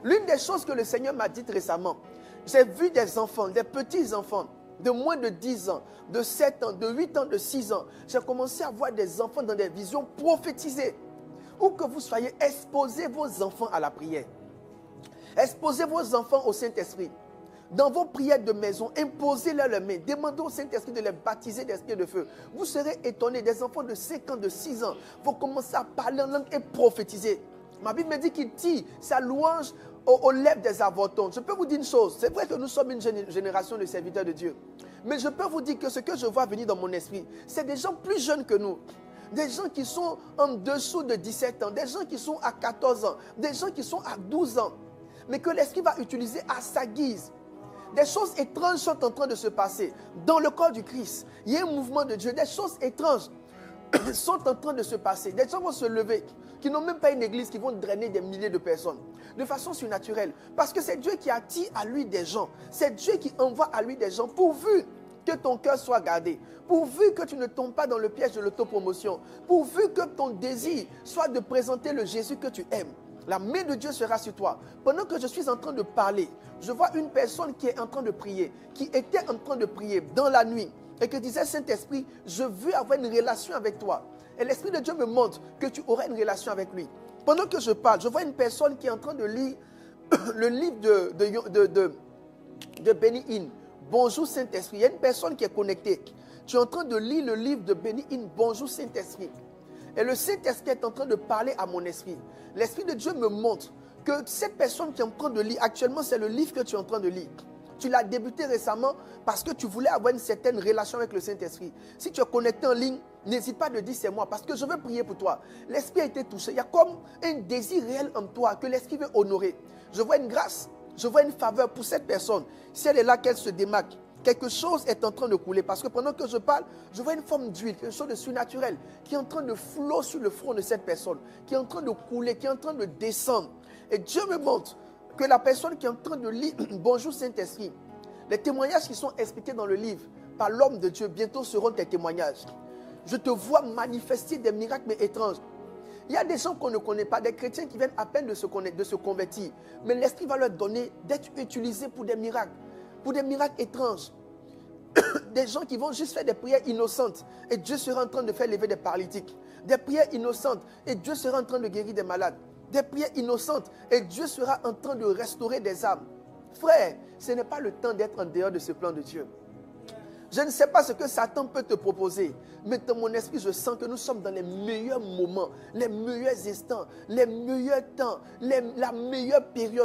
L'une des choses que le Seigneur m'a dites récemment, j'ai vu des enfants, des petits-enfants, de moins de 10 ans, de 7 ans, de 8 ans, de 6 ans. J'ai commencé à voir des enfants dans des visions prophétisées. Où que vous soyez, exposez vos enfants à la prière. Exposez vos enfants au Saint-Esprit. Dans vos prières de maison, imposez-leur les mains. Demandez au Saint-Esprit de les baptiser d'esprit de feu. Vous serez étonnés, des enfants de 5 ans, de 6 ans vont commencer à parler en langue et prophétiser. Ma Bible me dit qu'il tire sa louange aux lèvres des avortons. Je peux vous dire une chose, c'est vrai que nous sommes une génération de serviteurs de Dieu. Mais je peux vous dire que ce que je vois venir dans mon esprit, c'est des gens plus jeunes que nous. Des gens qui sont en dessous de 17 ans, des gens qui sont à 14 ans, des gens qui sont à 12 ans. Mais que l'Esprit va utiliser à sa guise. Des choses étranges sont en train de se passer. Dans le corps du Christ, il y a un mouvement de Dieu. Des choses étranges sont en train de se passer. Des gens vont se lever, qui n'ont même pas une église, qui vont drainer des milliers de personnes. De façon surnaturelle. Parce que c'est Dieu qui attire à lui des gens. C'est Dieu qui envoie à lui des gens pourvu que ton cœur soit gardé. Pourvu que tu ne tombes pas dans le piège de l'autopromotion. Pourvu que ton désir soit de présenter le Jésus que tu aimes. La main de Dieu sera sur toi. Pendant que je suis en train de parler, je vois une personne qui est en train de prier, qui était en train de prier dans la nuit et qui disait, Saint-Esprit, je veux avoir une relation avec toi. Et l'Esprit de Dieu me montre que tu auras une relation avec lui. Pendant que je parle, je vois une personne qui est en train de lire le livre de Benny Hinn. Bonjour Saint-Esprit. Il y a une personne qui est connectée. Tu es en train de lire le livre de Benny Hinn. Bonjour Saint-Esprit. Et le Saint-Esprit est en train de parler à mon esprit. L'Esprit de Dieu me montre que cette personne qui est en train de lire, actuellement, c'est le livre que tu es en train de lire. Tu l'as débuté récemment parce que tu voulais avoir une certaine relation avec le Saint-Esprit. Si tu es connecté en ligne, n'hésite pas de dire c'est moi parce que je veux prier pour toi. L'Esprit a été touché. Il y a comme un désir réel en toi que l'Esprit veut honorer. Je vois une grâce, je vois une faveur pour cette personne. Si elle est là, qu'elle se démarque. Quelque chose est en train de couler. Parce que pendant que je parle, je vois une forme d'huile, quelque chose de surnaturel qui est en train de flot sur le front de cette personne, qui est en train de couler, qui est en train de descendre. Et Dieu me montre que la personne qui est en train de lire « Bonjour Saint-Esprit », les témoignages qui sont expliqués dans le livre par l'homme de Dieu, bientôt seront tes témoignages. Je te vois manifester des miracles mais étranges. Il y a des gens qu'on ne connaît pas, des chrétiens qui viennent à peine de se convertir. Mais l'Esprit va leur donner d'être utilisés pour des miracles étranges. Des gens qui vont juste faire des prières innocentes et Dieu sera en train de faire lever des paralytiques. Des prières innocentes et Dieu sera en train de guérir des malades. Des prières innocentes et Dieu sera en train de restaurer des âmes. Frère, ce n'est pas le temps d'être en dehors de ce plan de Dieu. Je ne sais pas ce que Satan peut te proposer, mais dans mon esprit, je sens que nous sommes dans les meilleurs moments, les meilleurs instants, les meilleurs temps, la meilleure période.